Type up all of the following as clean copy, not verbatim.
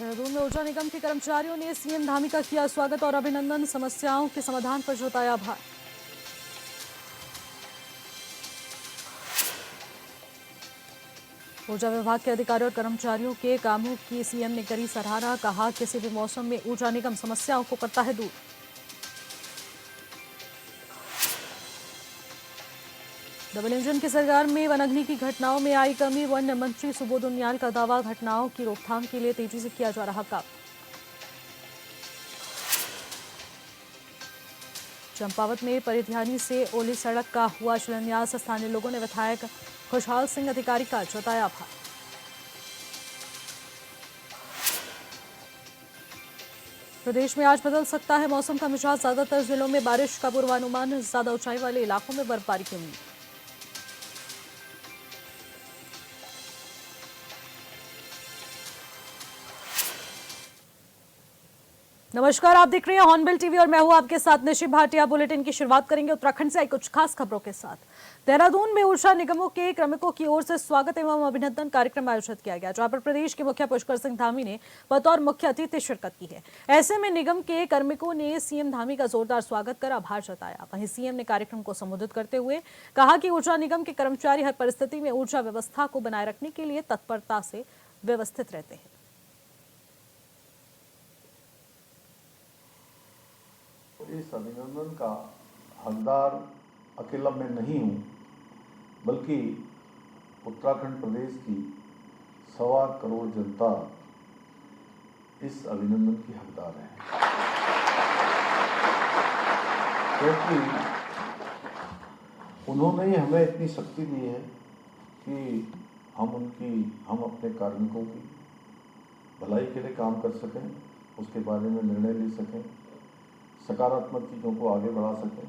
देहरादून में ऊर्जा निगम के कर्मचारियों ने सीएम धामी का किया स्वागत और अभिनंदन। समस्याओं के समाधान पर जताया आभार। ऊर्जा विभाग के अधिकारियों और कर्मचारियों के कामों की सीएम ने करी सराहना। कहा किसी भी मौसम में ऊर्जा निगम समस्याओं को करता है दूर। डबल इंजन की सरकार में वनाग्नि की घटनाओं में आई कमी। वन मंत्री सुबोध उनियाल का दावा, घटनाओं की रोकथाम के लिए तेजी से किया जा रहा काम। चंपावत में परिध्यानी से ओली सड़क का हुआ शिलान्यास। स्थानीय लोगों ने विधायक खुशहाल सिंह अधिकारी का जताया आभार। प्रदेश में आज बदल सकता है मौसम का मिजाज। ज्यादातर जिलों में बारिश का पूर्वानुमान। ज्यादा ऊंचाई वाले इलाकों में बर्फबारी की उम्मीद। नमस्कार, आप देख रहे हैं हॉर्नबिल टीवी और मैं हूं आपके साथ निशि भाटिया। बुलेटिन की शुरुआत करेंगे उत्तराखंड से आई कुछ खास खबरों के साथ। देहरादून में ऊर्जा निगमों के कार्मिकों की ओर से स्वागत एवं अभिनंदन कार्यक्रम आयोजित किया गया, जहां पर प्रदेश के मुखिया पुष्कर सिंह धामी ने बतौर मुख्य अतिथि शिरकत की है। ऐसे में निगम के कार्मिकों ने सीएम धामी का जोरदार स्वागत कर आभार जताया। वहीं सीएम ने कार्यक्रम को संबोधित करते हुए कहा कि ऊर्जा निगम के कर्मचारी हर परिस्थिति में ऊर्जा व्यवस्था को बनाए रखने के लिए तत्परता से व्यवस्थित रहते हैं। इस अभिनंदन का हकदार अकेला मैं नहीं हूँ, बल्कि उत्तराखंड प्रदेश की 1.25 करोड़ जनता इस अभिनंदन की हकदार है, क्योंकि उन्होंने ही हमें इतनी शक्ति दी है कि हम अपने कार्मिकों की भलाई के लिए काम कर सकें, उसके बारे में निर्णय ले सकें, सकारात्मक चीज़ों को आगे बढ़ा सकें।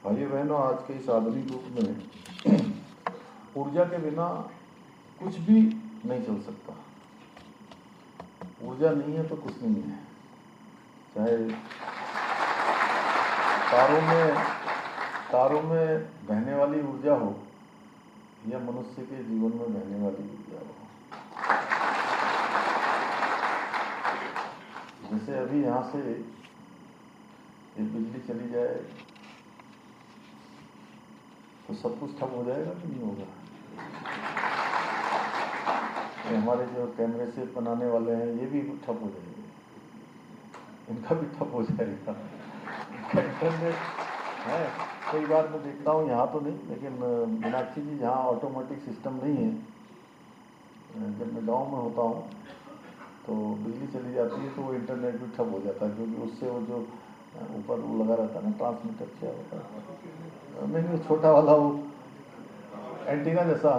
भाइयों बहनों, आज के इस आधुनिक युग में ऊर्जा के बिना कुछ भी नहीं चल सकता। ऊर्जा नहीं है तो कुछ नहीं है। चाहे तारों में बहने वाली ऊर्जा हो या मनुष्य के जीवन में बहने वाली ऊर्जा हो। जैसे अभी यहाँ से ये बिजली चली जाए तो सब कुछ ठप हो जाएगा कि नहीं होगा? हमारे जो कैमरे से बनाने वाले हैं ये भी ठप हो जाएंगे, इनका भी ठप हो जाएगा। इंटरनेट है, कई बार मैं देखता हूँ, यहाँ तो नहीं, लेकिन मीनाक्षी जी जहाँ ऑटोमेटिक सिस्टम नहीं है, जब मैं गाँव में होता हूँ तो बिजली चली जाती है तो वो इंटरनेट भी ठप हो जाता है, क्योंकि उससे वो जो ऊपर वो लगा रहता है ना, ट्रांसमीटर क्या होता है, नहीं छोटा वाला वो एंटीना जैसा,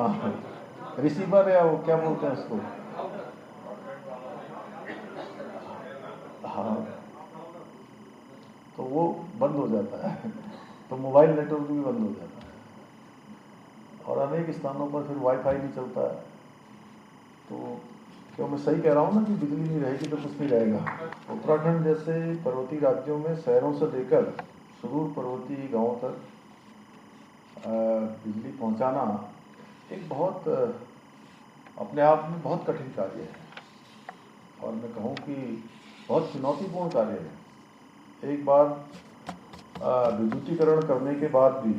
रिसीवर या वो क्या बोलते हैं उसको, हाँ, तो वो बंद हो जाता है तो मोबाइल नेटवर्क भी बंद हो जाता है और अनेक स्थानों पर फिर वाईफाई नहीं चलता है। तो क्यों मैं सही कह रहा हूँ ना कि बिजली नहीं रहेगी तो कुछ नहीं रहेगा। उत्तराखंड जैसे पर्वतीय राज्यों में शहरों से लेकर सुदूर पर्वतीय गांवों तक बिजली पहुंचाना एक बहुत अपने आप में बहुत कठिन कार्य है, और मैं कहूँ कि बहुत चुनौतीपूर्ण कार्य है। एक बार विद्युतीकरण करने के बाद भी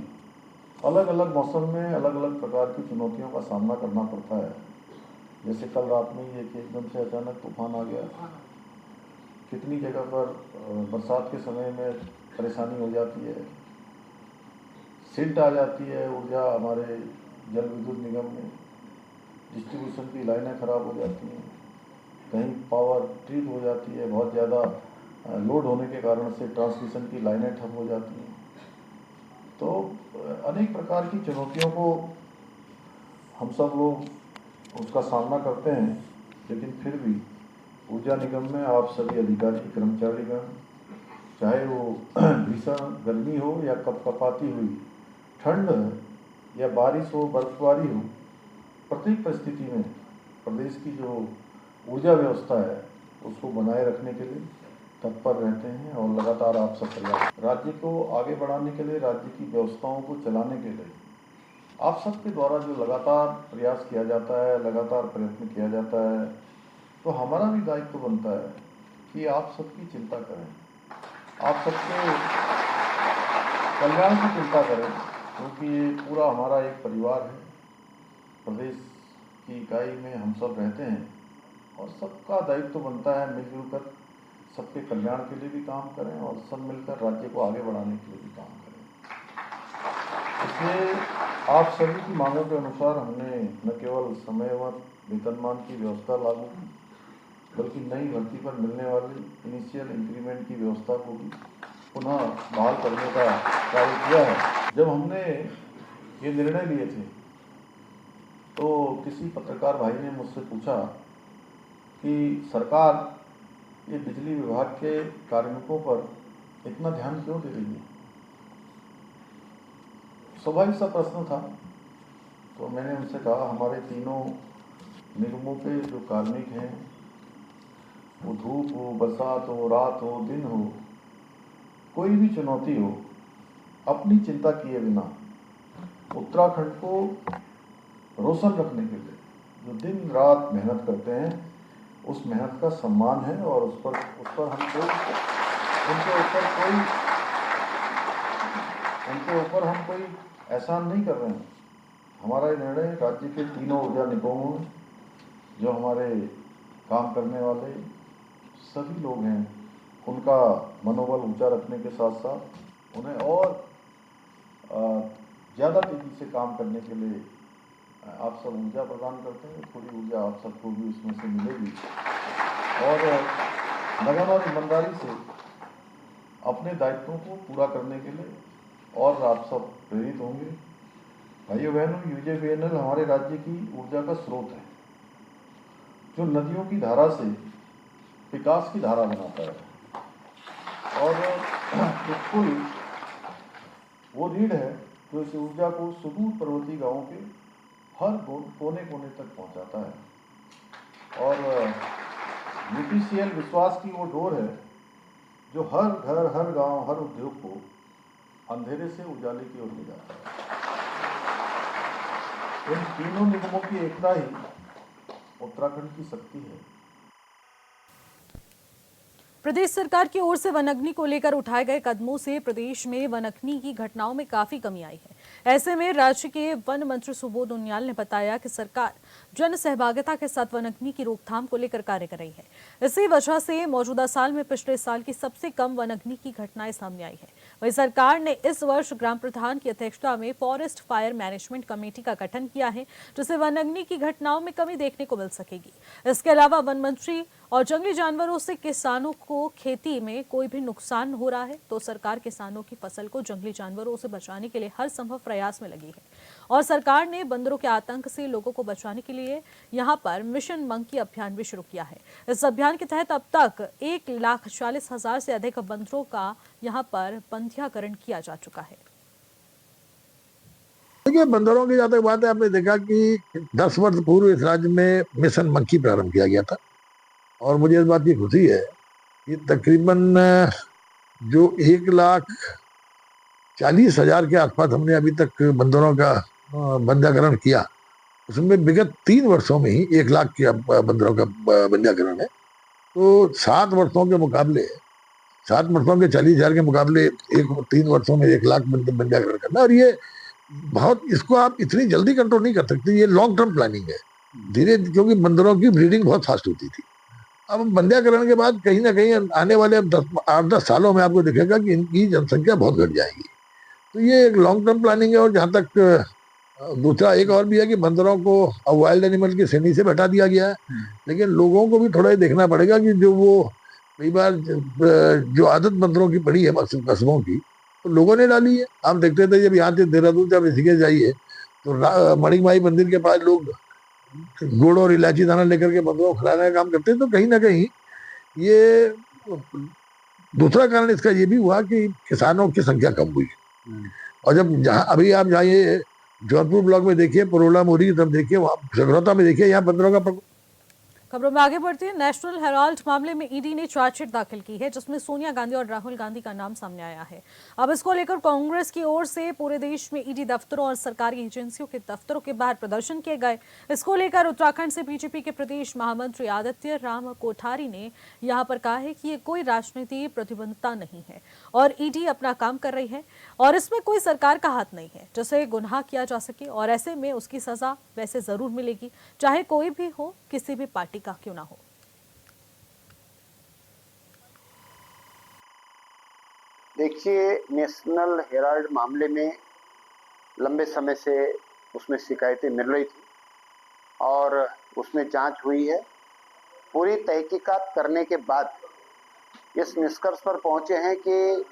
अलग अलग मौसम में अलग अलग प्रकार की चुनौतियों का सामना करना पड़ता है। जैसे कल रात में ही एकदम से अचानक तूफान आ गया, कितनी जगह पर बरसात के समय में परेशानी हो जाती है, सिल्ट आ जाती है ऊर्जा हमारे जल विद्युत निगम में, डिस्ट्रीब्यूशन की लाइनें खराब हो जाती हैं, कहीं पावर ट्रिप हो जाती है, बहुत ज़्यादा लोड होने के कारण से ट्रांसमिशन की लाइनें ठप हो जाती हैं। तो अनेक प्रकार की चुनौतियों को हम सब लोग उसका सामना करते हैं, लेकिन फिर भी ऊर्जा निगम में आप सभी अधिकारी कर्मचारीगण, चाहे वो भीषण गर्मी हो या कपकपाती हुई ठंड या बारिश हो, बर्फबारी हो, प्रत्येक परिस्थिति में प्रदेश की जो ऊर्जा व्यवस्था है उसको बनाए रखने के लिए तत्पर रहते हैं और लगातार आप सब प्रयास, राज्य को आगे बढ़ाने के लिए, राज्य की व्यवस्थाओं को चलाने के लिए आप सबके द्वारा जो लगातार प्रयास किया जाता है, लगातार प्रयत्न किया जाता है, तो हमारा भी दायित्व बनता है कि आप सबकी चिंता करें, आप सबके कल्याण की चिंता करें, क्योंकि ये पूरा हमारा एक परिवार है। प्रदेश की इकाई में हम सब रहते हैं और सबका दायित्व बनता है मिलजुल कर सबके कल्याण के लिए भी काम करें और सब मिलकर राज्य को आगे बढ़ाने के लिए भी काम करें। इसलिए आप सभी की मांगों के अनुसार हमने न केवल समयवत वेतनमान की व्यवस्था लागू की, बल्कि नई भर्ती पर मिलने वाली इनिशियल इंक्रीमेंट की व्यवस्था को भी पुनः बहाल करने का कार्य किया है। जब हमने ये निर्णय लिए थे तो किसी पत्रकार भाई ने मुझसे पूछा कि सरकार ये बिजली विभाग के कार्मिकों पर इतना ध्यान क्यों दे रही है। स्वाभाविक सा प्रश्न था। तो मैंने उनसे कहा हमारे तीनों निगमों के जो कार्मिक हैं, वो धूप हो, बरसात हो, रात हो, दिन हो, कोई भी चुनौती हो, अपनी चिंता किए बिना उत्तराखंड को रोशन रखने के लिए जो दिन रात मेहनत करते हैं, उस मेहनत का सम्मान है और उस पर उनके ऊपर हम कोई एहसान नहीं कर रहे हैं। हमारा ये निर्णय राज्य के तीनों ऊर्जा निगमों में जो हमारे काम करने वाले सभी लोग हैं, उनका मनोबल ऊंचा रखने के साथ साथ उन्हें और ज़्यादा तेज़ी से काम करने के लिए आप सब ऊर्जा प्रदान करते हैं। थोड़ी ऊर्जा आप सबको भी उसमें से मिलेगी और लगन और ईमानदारी से अपने दायित्वों को पूरा करने के लिए और आप सब प्रेरित होंगे। भाइयों बहनों, यूजेवीएनएल हमारे राज्य की ऊर्जा का स्रोत है, जो नदियों की धारा से विकास की धारा बनाता है और बिल्कुल वो रीढ़ है जो इस ऊर्जा को सुदूर पर्वतीय गांवों के हर कोने कोने तक पहुंचाता है। और यूपीसीएल विश्वास की वो डोर है जो हर घर, हर गांव, हर उद्योग को अंधेरे से उजाले की ओर ले जाता है। इन तीनों निगमों की एकता ही उत्तराखंड की शक्ति है। प्रदेश सरकार की ओर से वनाग्नि को लेकर उठाए गए कदमों से प्रदेश में वनाग्नि की घटनाओं में काफी कमी आई है। ऐसे में राज्य के वन मंत्री सुबोध उनियाल ने बताया कि सरकार जन सहभागिता के साथ वनाग्नि की रोकथाम को लेकर कार्य कर रही है। इसी वजह से मौजूदा साल में पिछले साल की सबसे कम वनाग्नि की घटनाएं सामने आई है। वहीं सरकार ने इस वर्ष ग्राम प्रधान की अध्यक्षता में फॉरेस्ट फायर मैनेजमेंट कमेटी का गठन किया है, जिससे वनाग्नि की घटनाओं में कमी देखने को मिल सकेगी। इसके अलावा वन मंत्री और जंगली जानवरों से किसानों को खेती में कोई भी नुकसान हो रहा है तो सरकार किसानों की फसल को जंगली जानवरों से बचाने के लिए हर संभव प्रयास में लगी है। और सरकार ने बंदरों के आतंक से लोगों को बचाने के लिए यहां पर मिशन मंकी अभियान भी शुरू किया है। इस अभियान के तहत अब तक 1,40,000 से अधिक बंदरों का यहां पर बंधियाकरण किया जा चुका है। देखिए, बंदरों की जहाँ तक बात है, आपने देखा कि 10 वर्ष पूर्व इस राज्य में मिशन मंकी प्रारंभ किया गया था और मुझे इस बात की खुशी है कि तकरीबन जो 1,40,000 के आसपास हमने अभी तक बंदरों का बंध्याकरण किया, उसमें विगत 3 वर्षों में ही 1 लाख के बंदरों का बंध्याकरण है। तो 7 वर्षों के मुकाबले 7 वर्षों के 40,000 के मुकाबले 3 वर्षों में 1 लाख बंध्याकरण करना, और ये बहुत, इसको आप इतनी जल्दी कंट्रोल नहीं कर सकते। ये लॉन्ग टर्म प्लानिंग है, धीरे, क्योंकि बंदरों की ब्रीडिंग बहुत फास्ट होती थी। अब बंध्याकरण के बाद कहीं ना कहीं आने वाले 8-10 सालों में आपको दिखेगा कि इनकी जनसंख्या बहुत घट जाएगी। तो ये एक लॉन्ग टर्म प्लानिंग है। और जहाँ तक दूसरा एक और भी है कि बंदरों को अब वाइल्ड एनिमल की श्रेणी से हटा दिया गया है, लेकिन लोगों को भी थोड़ा ये देखना पड़ेगा कि जो वो कई बार जो आदत बंदरों की पड़ी है कस्बों की, तो लोगों ने डाली है। आप देखते थे जब यहाँ से देहरादून जब ऋषिकेश जाइए तो मणिमाई मंदिर के पास लोग गुड़ और इलायची दाना लेकर के बंदरों को खिलाने का काम करते हैं। तो कहीं ना कहीं ये दूसरा कारण इसका ये भी हुआ कि किसानों की संख्या कम हुई। और जब जहाँ अभी आप जाइए जौनपुर ब्लॉक में देखिए, परोला मोरी, तब देखिए, वहाँ सगरौता में देखिए, यहाँ बंदरों का खबरों में आगे बढ़ते हैं। नेशनल हेराल्ड मामले में ईडी ने चार्जशीट दाखिल की है, जिसमें सोनिया गांधी और राहुल गांधी का नाम सामने आया है। अब इसको लेकर कांग्रेस की ओर से पूरे देश में ईडी दफ्तरों और सरकारी एजेंसियों के दफ्तरों के बाहर प्रदर्शन किए गए। इसको लेकर उत्तराखंड से बीजेपी के प्रदेश महामंत्री आदित्य राम कोठारी ने यहां पर कहा है कि ये कोई राजनीतिक प्रतिबद्धता नहीं है और ईडी अपना काम कर रही है और इसमें कोई सरकार का हाथ नहीं है जिसे गुनाह किया जा सके, और ऐसे में उसकी सजा वैसे जरूर मिलेगी, चाहे कोई भी हो, किसी भी पार्टी का क्यों ना हो। देखिए, नेशनल हेराल्ड मामले में लंबे समय से उसमें शिकायतें मिल रही थी और उसमें जांच हुई है। पूरी तहकीकात करने के बाद इस निष्कर्ष पर पहुंचे हैं कि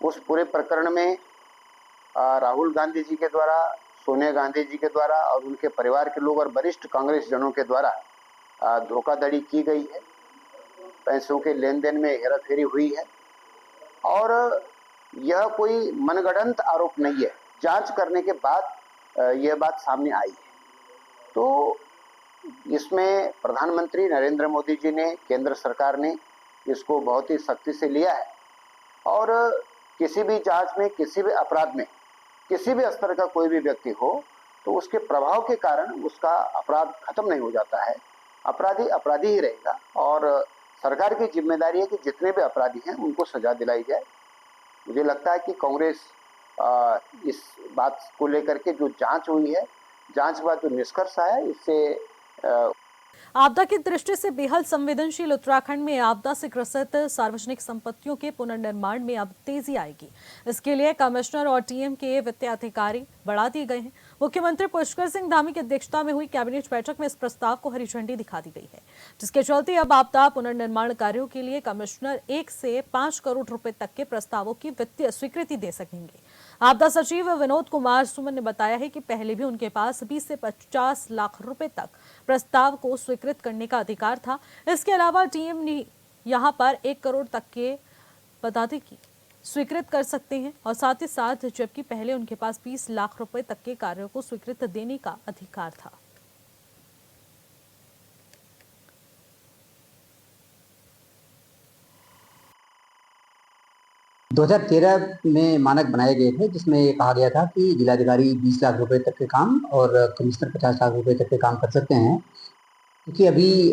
उस पूरे प्रकरण में राहुल गांधी जी के द्वारा, सोनिया गांधी जी के द्वारा और उनके परिवार के लोग और वरिष्ठ कांग्रेस जनों के द्वारा धोखाधड़ी की गई है, पैसों के लेन देन में हेराफेरी हुई है और यह कोई मनगढ़ंत आरोप नहीं है। जांच करने के बाद यह बात सामने आई है। तो इसमें प्रधानमंत्री नरेंद्र मोदी जी ने, केंद्र सरकार ने इसको बहुत ही सख्ती से लिया है और किसी भी जांच में, किसी भी अपराध में, किसी भी स्तर का कोई भी व्यक्ति हो तो उसके प्रभाव के कारण उसका अपराध खत्म नहीं हो जाता है। अपराधी अपराधी ही रहेगा और सरकार की जिम्मेदारी है कि जितने भी अपराधी हैं उनको सजा दिलाई जाए। मुझे लगता है कि कांग्रेस इस बात को लेकर के जो जांच हुई है, जांच के बाद जो निष्कर्ष आया, इससे आपदा की दृष्टि से बेहद संवेदनशील उत्तराखंड में आपदा से ग्रसित सार्वजनिक संपत्तियों के पुनर्निर्माण में अब तेजी आएगी। इसके लिए कमिश्नर और टीएम के वित्तीय अधिकारी बढ़ा दिए गए हैं। मुख्यमंत्री पुष्कर सिंह धामी की अध्यक्षता में हुई कैबिनेट बैठक में इस प्रस्ताव को हरी झंडी दिखा दी गई है, जिसके चलते अब आपदा पुनर्निर्माण कार्यों के लिए कमिश्नर 1 से 5 करोड़ रुपए तक के प्रस्तावों की वित्तीय स्वीकृति दे सकेंगे। आपदा सचिव विनोद कुमार सुमन ने बताया है कि पहले भी उनके पास 20 से 50 लाख रुपए तक प्रस्ताव को स्वीकृत करने का अधिकार था। इसके अलावा टीएम ने यहां पर 1 करोड़ तक के पदाधिकारी की स्वीकृत कर सकते हैं और साथ ही साथ जबकि पहले उनके पास 20 लाख रुपए तक के कार्यों को स्वीकृत देने का अधिकार था। दो 2013 में मानक बनाए गए थे, जिसमें ये कहा गया था कि जिलाधिकारी 20 लाख रुपए तक के काम और कमिश्नर 50 लाख रुपए तक के काम कर सकते हैं। क्योंकि अभी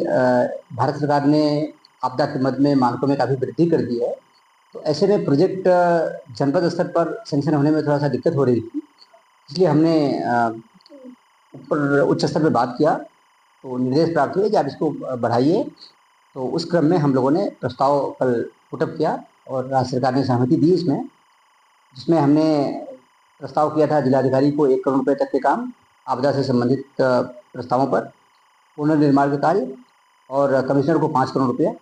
भारत सरकार ने आपदा के मद में मानकों में काफ़ी वृद्धि कर दी है, तो ऐसे में प्रोजेक्ट जनपद स्तर पर सेंक्शन होने में थोड़ा सा दिक्कत हो रही थी। इसलिए हमने ऊपर उच्च स्तर पर बात किया तो निर्देश प्राप्त हुए कि आप इसको बढ़ाइए। तो उस क्रम में हम लोगों ने प्रस्ताव कल पुटअप किया और राज्य सरकार ने सहमति दी इसमें, जिसमें हमने प्रस्ताव किया था जिलाधिकारी को 1 करोड़ रुपए तक के काम आपदा से संबंधित प्रस्तावों पर, पुनर्निर्माण के कार्य, और कमिश्नर को 5 करोड़ रुपया।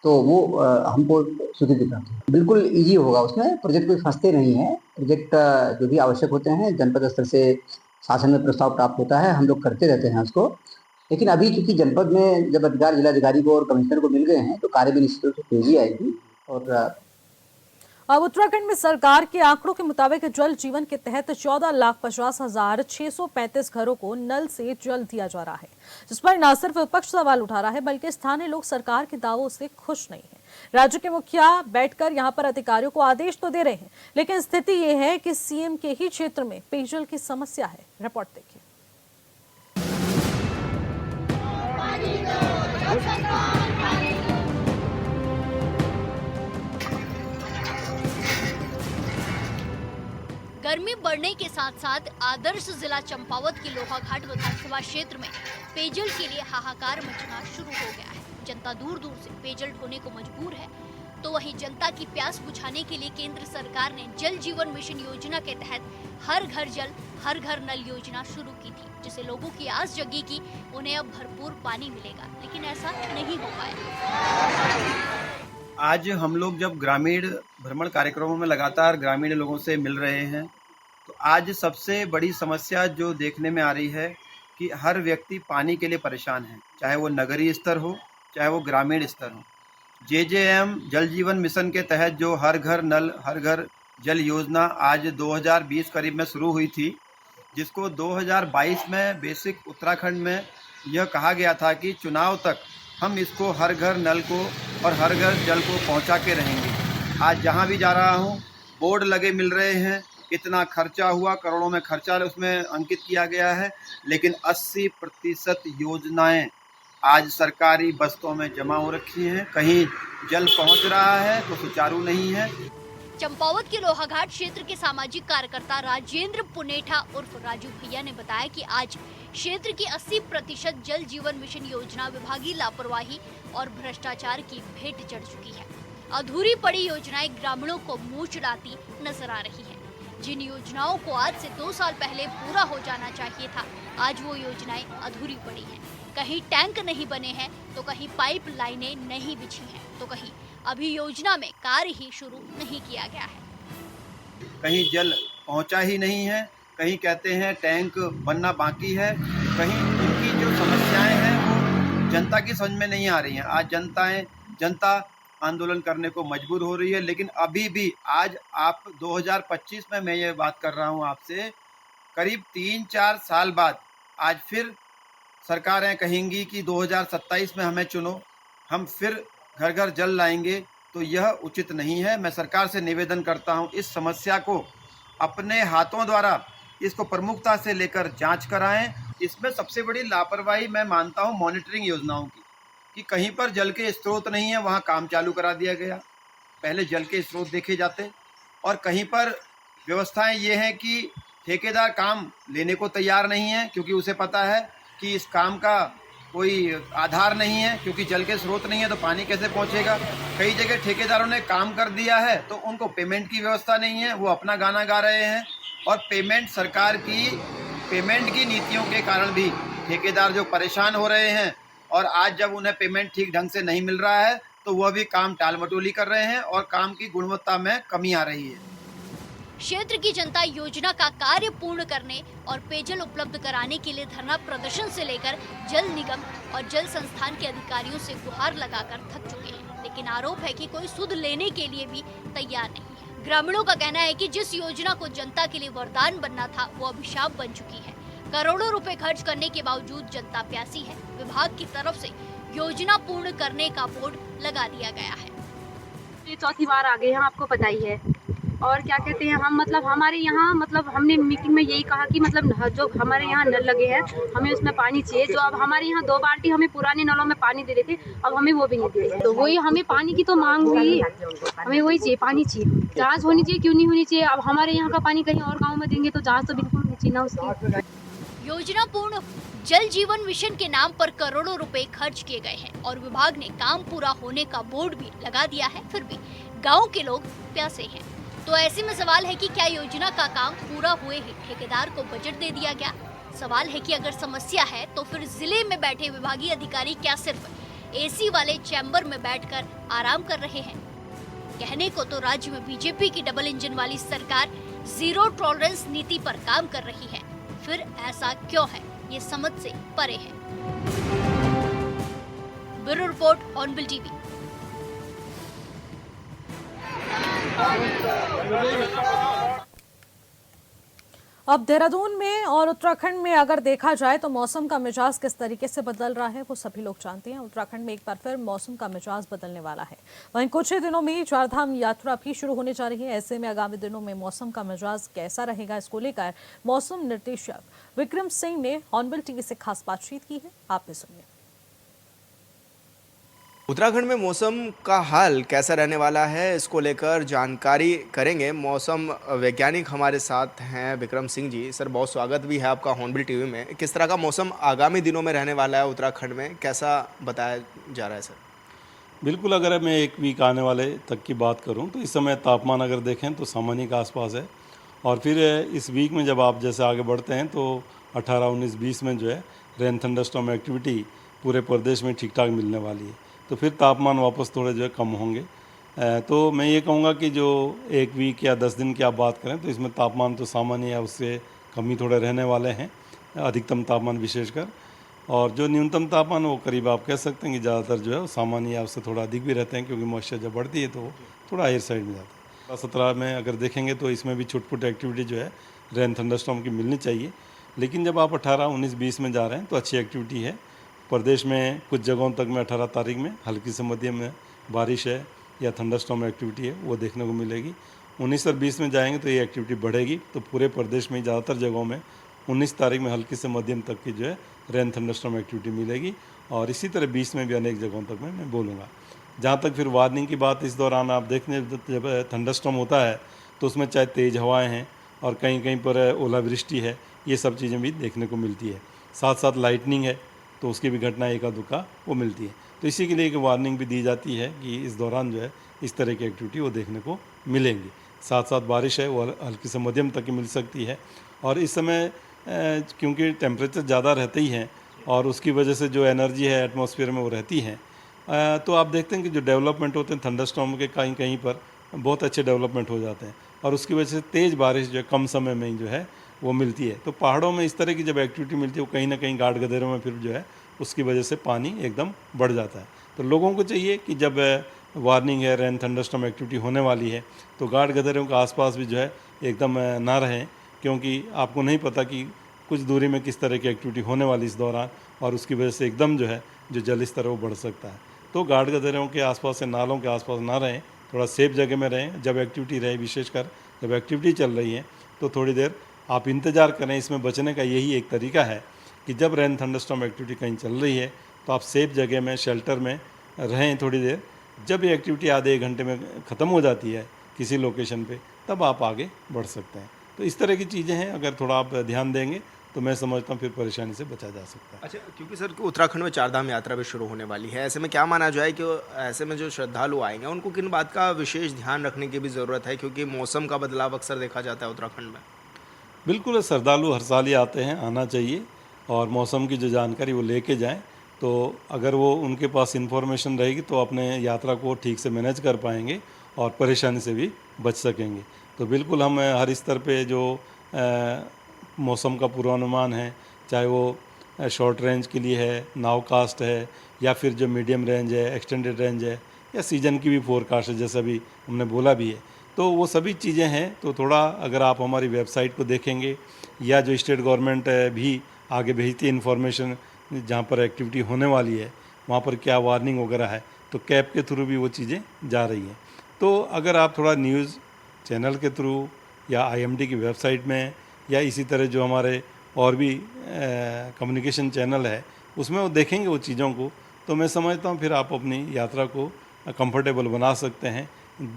तो वो हमको स्वीकृति प्राप्त हुई। बिल्कुल ईजी होगा, उसमें प्रोजेक्ट कोई फंसते नहीं है। प्रोजेक्ट जो भी आवश्यक होते हैं जनपद स्तर से शासन में प्रस्ताव प्राप्त होता है, हम लोग करते रहते हैं उसको। लेकिन अभी क्योंकि जनपद में जब अधिकार जिलाधिकारी को और कमिश्नर को मिल गए हैं तो कार्य भी निश्चित रूप से तेजी आएगी। और अब उत्तराखंड में सरकार के आंकड़ों के मुताबिक जल जीवन के तहत 14,50,635 घरों को नल से जल दिया जा रहा है, जिस पर न सिर्फ विपक्ष सवाल उठा रहा है बल्कि स्थानीय लोग सरकार के दावों से खुश नहीं है। राज्य के मुखिया बैठकर यहां पर अधिकारियों को आदेश तो दे रहे हैं, लेकिन स्थिति ये है कि सीएम के ही क्षेत्र में पेयजल की समस्या है। रिपोर्ट देखिए। गर्मी बढ़ने के साथ साथ आदर्श जिला चंपावत के लोहाघाट विधानसभा क्षेत्र में पेयजल के लिए हाहाकार मचना शुरू हो गया है। जनता दूर दूर से पेयजल ढोने को मजबूर है, तो वहीं जनता की प्यास बुझाने के लिए केंद्र सरकार ने जल जीवन मिशन योजना के तहत हर घर जल हर घर नल योजना शुरू की थी, जिसे लोगों की आस जगी कि उन्हें अब भरपूर पानी मिलेगा, लेकिन ऐसा नहीं हो पाया। आज हम लोग जब ग्रामीण भ्रमण कार्यक्रमों में लगातार ग्रामीण लोगों से मिल रहे हैं, तो आज सबसे बड़ी समस्या जो देखने में आ रही है कि हर व्यक्ति पानी के लिए परेशान है, चाहे वो नगरीय स्तर हो चाहे वो ग्रामीण स्तर हो। जेजेएम जल जीवन मिशन के तहत जो हर घर नल हर घर जल योजना आज 2020 करीब में शुरू हुई थी, जिसको 2022 में बेसिक उत्तराखंड में यह कहा गया था कि चुनाव तक हम इसको हर घर नल को और हर घर जल को पहुंचा के रहेंगे। आज जहां भी जा रहा हूं बोर्ड लगे मिल रहे हैं, इतना खर्चा हुआ, करोड़ों में खर्चा उसमें अंकित किया गया है, लेकिन 80% योजनाएं आज सरकारी बस्तों में जमा हो रखी हैं। कहीं जल पहुंच रहा है तो सुचारू नहीं है। चंपावत के लोहाघाट क्षेत्र के सामाजिक कार्यकर्ता राजेंद्र पुनेठा उर्फ राजू भैया ने बताया कि आज क्षेत्र की 80% जल जीवन मिशन योजना विभागीय लापरवाही और भ्रष्टाचार की भेंट चढ़ चुकी है। अधूरी पड़ी योजनाएं ग्रामीणों को मुंह चिढ़ाती नजर आ रही है। जिन योजनाओं को आज से 2 साल पहले पूरा हो जाना चाहिए था, आज वो योजनाएं अधूरी पड़ी हैं। कहीं टैंक नहीं बने हैं तो कहीं पाइप लाइनें नहीं बिछी हैं तो कहीं अभी योजना में कार्य ही शुरू नहीं किया गया है। कहीं जल पहुंचा ही नहीं है, कहीं कहते हैं टैंक बनना बाकी है, कहीं इनकी जो समस्याएं हैं वो जनता की समझ में नहीं आ रही हैं। आज जनता आंदोलन करने को मजबूर हो रही है, लेकिन अभी भी आज आप 2025 में मैं ये बात कर रहा हूँ आपसे, करीब 3-4 साल बाद आज फिर सरकारें कहेंगी कि 2027 में हमें चुनो, हम फिर घर घर जल लाएंगे, तो यह उचित नहीं है। मैं सरकार से निवेदन करता हूं, इस समस्या को अपने हाथों द्वारा इसको प्रमुखता से लेकर जांच कराएं। इसमें सबसे बड़ी लापरवाही मैं मानता हूं मॉनिटरिंग योजनाओं की, कि कहीं पर जल के स्रोत नहीं है वहां काम चालू करा दिया गया, पहले जल के स्रोत देखे जाते, और कहीं पर व्यवस्थाएं ये हैं कि ठेकेदार काम लेने को तैयार नहीं है, क्योंकि उसे पता है कि इस काम का कोई आधार नहीं है, क्योंकि जल के स्रोत नहीं है तो पानी कैसे पहुंचेगा। कई जगह ठेकेदारों ने काम कर दिया है तो उनको पेमेंट की व्यवस्था नहीं है, वो अपना गाना गा रहे हैं, और पेमेंट सरकार की पेमेंट की नीतियों के कारण भी ठेकेदार जो परेशान हो रहे हैं, और आज जब उन्हें पेमेंट ठीक ढंग से नहीं मिल रहा है तो वह भी काम टालमटोली कर रहे हैं और काम की गुणवत्ता में कमी आ रही है। क्षेत्र की जनता योजना का कार्य पूर्ण करने और पेयजल उपलब्ध कराने के लिए धरना प्रदर्शन से लेकर जल निगम और जल संस्थान के अधिकारियों से गुहार लगाकर थक चुके हैं, लेकिन आरोप है कि कोई सुध लेने के लिए भी तैयार नहीं है। ग्रामीणों का कहना है कि जिस योजना को जनता के लिए वरदान बनना था वो अभिशाप बन चुकी है। करोड़ों रुपए खर्च करने के बावजूद जनता प्यासी है। विभाग की तरफ से योजना पूर्ण करने का बोर्ड लगा दिया गया है। ये चौथी बार आ गए हैं, आपको पता ही है। और क्या कहते हैं, हम मतलब हमारे यहाँ मतलब हमने मीटिंग में यही कहा कि मतलब जो हमारे यहाँ नल लगे हैं हमें उसमें पानी चाहिए। जो अब हमारे यहाँ 2 बाल्टी हमें पुराने नलों में पानी दे रहे थे, अब हमें वो भी नहीं दे रहे। तो वही हमें पानी की तो मांग हुई, हमें वही चाहिए, पानी चाहिए। जाँच होनी चाहिए, क्यों नहीं होनी चाहिए। अब हमारे यहाँ का पानी कहीं और गाँव में देंगे तो जाँच तो बिल्कुल होनी चाहिए ना उसकी। योजना पूर्ण जल जीवन मिशन के नाम पर करोड़ों रुपए खर्च किए गए हैं और विभाग ने काम पूरा होने का बोर्ड भी लगा दिया है, फिर भी गांव के लोग प्यासे हैं। तो ऐसे में सवाल है कि क्या योजना का काम पूरा हुए ही ठेकेदार को बजट दे दिया गया? सवाल है कि अगर समस्या है तो फिर जिले में बैठे विभागीय अधिकारी क्या सिर्फ एसी वाले चैम्बर में बैठकर आराम कर रहे हैं? कहने को तो राज्य में बीजेपी की डबल इंजन वाली सरकार जीरो टॉलरेंस नीति पर काम कर रही है, फिर ऐसा क्यों है ये समझ से परे है। Bureau report hornbill TV. अब देहरादून में और उत्तराखंड में अगर देखा जाए तो मौसम का मिजाज किस तरीके से बदल रहा है वो सभी लोग जानते हैं। उत्तराखंड में एक बार फिर मौसम का मिजाज बदलने वाला है। वहीं कुछ ही दिनों में चारधाम यात्रा भी शुरू होने जा रही है। ऐसे में आगामी दिनों में मौसम का मिजाज कैसा रहेगा, इसको लेकर मौसम निर्देशक विक्रम सिंह ने हॉर्नबिल टीवी से खास बातचीत की है, आप भी सुनिए। उत्तराखंड में मौसम का हाल कैसा रहने वाला है, इसको लेकर जानकारी करेंगे। मौसम वैज्ञानिक हमारे साथ हैं विक्रम सिंह जी। सर, बहुत स्वागत भी है आपका हॉर्नबिल टीवी में। किस तरह का मौसम आगामी दिनों में रहने वाला है उत्तराखंड में, कैसा बताया जा रहा है सर? बिल्कुल, अगर मैं 1 वीक आने वाले तक की बात करूं तो इस समय तापमान अगर देखें तो सामान्य के आसपास है, और फिर इस वीक में जब आप जैसे आगे बढ़ते हैं तो 18, 19, 20 में जो है रेन थंडरस्टॉर्म एक्टिविटी पूरे प्रदेश में ठीक ठाक मिलने वाली है, तो फिर तापमान वापस थोड़े जो है कम होंगे। तो मैं ये कहूँगा कि जो 1 वीक या 10 दिन की आप बात करें तो इसमें तापमान तो सामान्य है, उससे कम ही थोड़े रहने वाले हैं, अधिकतम तापमान विशेषकर। और जो न्यूनतम तापमान वो करीब आप कह सकते हैं कि ज़्यादातर जो है वो सामान्य या उससे थोड़ा अधिक भी रहते हैं, क्योंकि मॉइस्चर जब बढ़ती है तो थोड़ा हायर साइड में जाता है। 17 में अगर देखेंगे तो इसमें भी छुटपुट एक्टिविटी जो है रेन थंडरस्टॉर्म की मिलनी चाहिए, लेकिन जब आप 18, 19, 20 में जा रहे हैं तो अच्छी एक्टिविटी है। प्रदेश में कुछ जगहों तक में 18 तारीख में हल्की से मध्यम में बारिश है या थंडरस्टॉर्म एक्टिविटी है वो देखने को मिलेगी। 19 और 20 में जाएंगे तो ये एक्टिविटी बढ़ेगी, तो पूरे प्रदेश में ज़्यादातर जगहों में 19 तारीख में हल्की से मध्यम तक की जो है रेन थंडरस्टॉर्म एक्टिविटी मिलेगी, और इसी तरह 20 में भी अनेक जगहों तक में मैं बोलूँगा। जहाँ तक फिर वार्निंग की बात, इस दौरान आप देखने जब थंडरस्टॉर्म होता है तो उसमें चाहे तेज़ हवाएँ हैं और कहीं कहीं पर ओलावृष्टि है, ये सब चीज़ें भी देखने को मिलती है। साथ साथ लाइटनिंग है तो उसकी भी घटना एका दुक्का वो मिलती है। तो इसी के लिए एक वार्निंग भी दी जाती है कि इस दौरान जो है इस तरह की एक्टिविटी वो देखने को मिलेंगी। साथ साथ बारिश है वो हल्की से मध्यम तक की मिल सकती है, और इस समय क्योंकि टेम्परेचर ज़्यादा रहते ही हैं और उसकी वजह से जो एनर्जी है एटमॉस्फेयर में वो रहती है, तो आप देखते हैं कि जो डेवलपमेंट होते हैं थंडरस्टॉर्म के कहीं कहीं पर बहुत अच्छे डेवलपमेंट हो जाते हैं, और उसकी वजह से तेज़ बारिश जो है कम समय में ही जो है वो मिलती है। तो पहाड़ों में इस तरह की जब एक्टिविटी मिलती है वो कहीं ना कहीं घाट गधेरों में फिर जो है उसकी वजह से पानी एकदम बढ़ जाता है। तो लोगों को चाहिए कि जब वार्निंग है, रेन थंडरस्टॉर्म एक्टिविटी होने वाली है, तो घाट गधेरों के आसपास भी जो है एकदम ना रहें, क्योंकि आपको नहीं पता कि कुछ दूरी में किस तरह की एक्टिविटी होने वाली इस दौरान, और उसकी वजह से एकदम जो है जो जल स्तर है वो बढ़ सकता है। तो घाट गधेरों के आसपास से नालों के आसपास ना रहें, थोड़ा सेफ जगह में रहें। जब एक्टिविटी रहे, विशेषकर जब एक्टिविटी चल रही है तो थोड़ी देर आप इंतज़ार करें। इसमें बचने का यही एक तरीका है कि जब रेन थंडरस्टॉर्म एक्टिविटी कहीं चल रही है तो आप सेफ जगह में, शेल्टर में रहें थोड़ी देर। जब ये एक्टिविटी आधे 1 घंटे में ख़त्म हो जाती है किसी लोकेशन पे, तब आप आगे बढ़ सकते हैं। तो इस तरह की चीज़ें हैं, अगर थोड़ा आप ध्यान देंगे तो मैं समझता हूँ फिर परेशानी से बचा जा सकता है। अच्छा, क्योंकि सर उत्तराखंड में चारधाम यात्रा भी शुरू होने वाली है, ऐसे में क्या माना जाए कि ऐसे में जो श्रद्धालु आएंगे उनको किन बात का विशेष ध्यान रखने की भी ज़रूरत है, क्योंकि मौसम का बदलाव अक्सर देखा जाता है उत्तराखंड में? बिल्कुल, श्रद्धालु हर साल ही आते हैं, आना चाहिए, और मौसम की जो जानकारी वो लेके जाएं, तो अगर वो उनके पास इन्फॉर्मेशन रहेगी तो अपने यात्रा को ठीक से मैनेज कर पाएंगे और परेशानी से भी बच सकेंगे। तो बिल्कुल हम हर स्तर पे जो मौसम का पूर्वानुमान है, चाहे वो शॉर्ट रेंज के लिए है, नाउ कास्ट है, या फिर जो मीडियम रेंज है, एक्सटेंडेड रेंज है, या सीजन की भी फोरकास्ट है, जैसा भी हमने बोला भी है, तो वो सभी चीज़ें हैं। तो थोड़ा अगर आप हमारी वेबसाइट को देखेंगे, या जो स्टेट गवर्नमेंट भी आगे भेजती है इन्फॉर्मेशन, जहाँ पर एक्टिविटी होने वाली है वहाँ पर क्या वार्निंग वगैरह है, तो कैब के थ्रू भी वो चीज़ें जा रही हैं। तो अगर आप थोड़ा न्यूज़ चैनल के थ्रू या IMD की वेबसाइट में, या इसी तरह जो हमारे और भी कम्युनिकेशन चैनल है उसमें वो देखेंगे वो चीज़ों को, तो मैं समझता हूँ फिर आप अपनी यात्रा को कंफर्टेबल बना सकते हैं।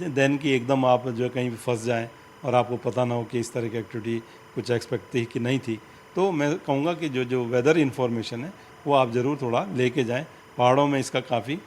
देन कि एकदम आप जो है कहीं भी फंस जाएं और आपको पता ना हो कि इस तरह की एक्टिविटी कुछ एक्सपेक्ट थी कि नहीं थी। तो मैं कहूँगा कि जो वेदर इन्फॉर्मेशन है वो आप ज़रूर थोड़ा लेके जाएं। पहाड़ों में इसका काफ़ी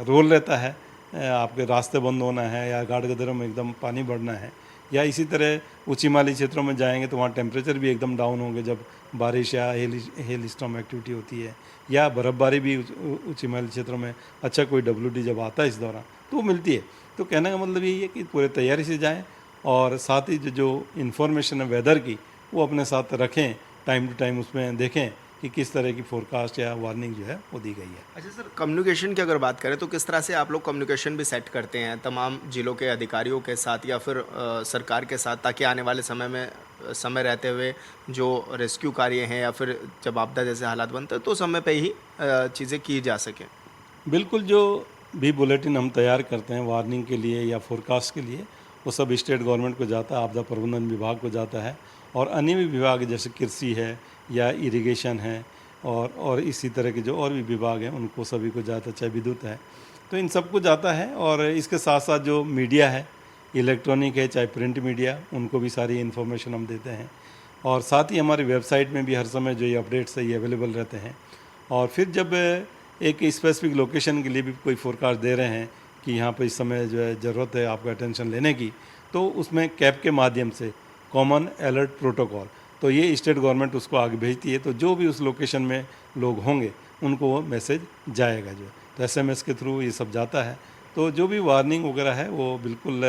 रोल रहता है, आपके रास्ते बंद होना है या घाट गधेरों में एकदम पानी बढ़ना है, या इसी तरह ऊंची माली क्षेत्रों में जाएंगे तो वहाँ टेम्परेचर भी एकदम डाउन होंगे जब बारिश या हेल स्टॉर्म एक्टिविटी होती है, या बर्फ़बारी भी ऊंची माली क्षेत्रों में अच्छा कोई WD जब आता है इस दौरान तो वो मिलती है। तो कहने का मतलब यही है कि पूरे तैयारी से जाएं, और साथ ही जो इन्फॉर्मेशन है वेदर की वो अपने साथ रखें, टाइम टू टाइम उसमें देखें कि किस तरह की फोरकास्ट या वार्निंग जो है वो दी गई है। अच्छा सर, कम्युनिकेशन की अगर बात करें तो किस तरह से आप लोग कम्युनिकेशन भी सेट करते हैं तमाम जिलों के अधिकारियों के साथ या फिर सरकार के साथ, ताकि आने वाले समय में समय रहते हुए जो रेस्क्यू कार्य हैं या फिर जब आपदा जैसे हालात बनते हैं तो समय पे ही चीज़ें की जा सकें? बिल्कुल, जो भी बुलेटिन हम तैयार करते हैं वार्निंग के लिए या फोरकास्ट के लिए, वो सब स्टेट गवर्नमेंट को जाता है, आपदा प्रबंधन विभाग को जाता है, और अन्य भी विभाग जैसे कृषि है या इरिगेशन है और इसी तरह के जो और भी विभाग हैं उनको सभी को जाता है, चाहे विद्युत है, तो इन सबको जाता है। और इसके साथ साथ जो मीडिया है, इलेक्ट्रॉनिक है चाहे प्रिंट मीडिया, उनको भी सारी इन्फॉर्मेशन हम देते हैं। और साथ ही हमारी वेबसाइट में भी हर समय जो ये अपडेट्स है ये अवेलेबल रहते हैं। और फिर जब एक स्पेसिफिक लोकेशन के लिए भी कोई फोरकास्ट दे रहे हैं कि यहाँ पर इस समय जो है ज़रूरत है आपको अटेंशन लेने की, तो उसमें कैब के माध्यम से कॉमन अलर्ट प्रोटोकॉल, तो ये स्टेट गवर्नमेंट उसको आगे भेजती है, तो जो भी उस लोकेशन में लोग होंगे उनको वो मैसेज जाएगा जो, तो SMS के थ्रू ये सब जाता है। तो जो भी वार्निंग वगैरह है वो बिल्कुल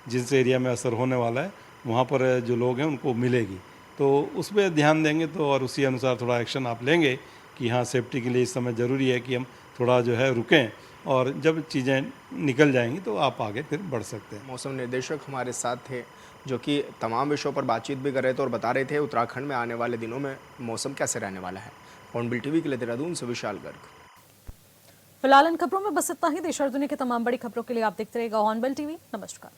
जिस एरिया में असर होने वाला है वहाँ पर जो लोग हैं उनको मिलेगी, तो उस पर ध्यान देंगे तो और उसी अनुसार थोड़ा एक्शन आप लेंगे कि हाँ सेफ्टी के लिए इस समय ज़रूरी है कि हम थोड़ा जो है रुकें, और जब चीज़ें निकल जाएंगी तो आप आगे फिर बढ़ सकते हैं। मौसम निर्देशक हमारे साथ थे जो कि तमाम विषयों पर बातचीत भी कर रहे थे और बता रहे थे उत्तराखंड में आने वाले दिनों में मौसम कैसे रहने वाला है। हॉर्नबिल टीवी के लिए देहरादून से विशाल गर्ग। फिलहाल इन खबरों में बस इतना ही। देश और दुनिया की तमाम बड़ी खबरों के लिए आप देखते रहिएगा हॉर्नबिल टीवी। नमस्कार।